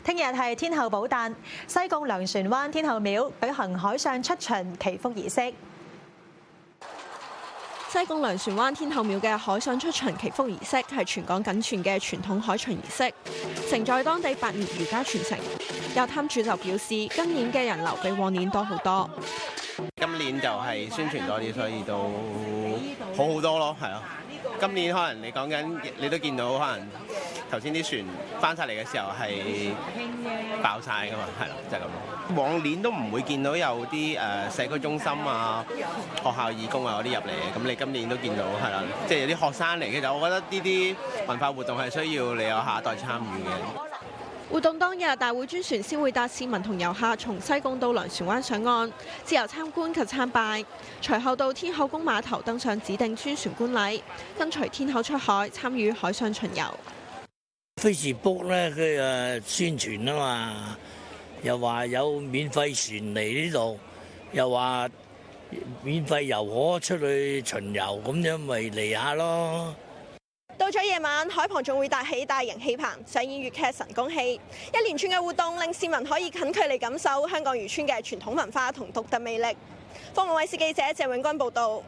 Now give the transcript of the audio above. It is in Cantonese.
聽日係天后寶誕，西貢糧船灣天后廟舉行海上出巡祈福儀式。西貢糧船灣天后廟嘅海上出巡祈福儀式係全港僅存嘅傳統海巡儀式，承載當地百年儒家傳承。有攤主就表示，今年嘅人流比往年多好多。今年就係宣傳多啲，所以都好好多咯，係啊。今年可能你講緊，你都見到可能頭先啲船翻晒嚟嘅時候係爆晒噶嘛，係啦，就係咁咯。往年都唔會見到有啲社區中心啊、學校義工啊嗰啲入嚟嘅，咁你今年都見到係啦，即係有啲學生嚟嘅。其實我覺得呢啲文化活動係需要你有下一代參與嘅。活動當日，大會專船先會帶市民同遊客從西貢到糧船灣上岸，自由參觀及參拜。隨後到天后宮碼頭登上指定專船觀禮，跟隨天后出海參與海上巡遊。Facebook 咧，佢宣傳啊嘛，又話有免費船嚟呢度，又話免費遊可出去巡遊，咁樣咪嚟下咯。到咗夜晚，海旁仲會搭起大型氣棚，上演粵劇神功戲，一連串嘅活動令市民可以近距離感受香港漁村嘅傳統文化同獨特魅力。鳳凰衛視記者謝永君報導。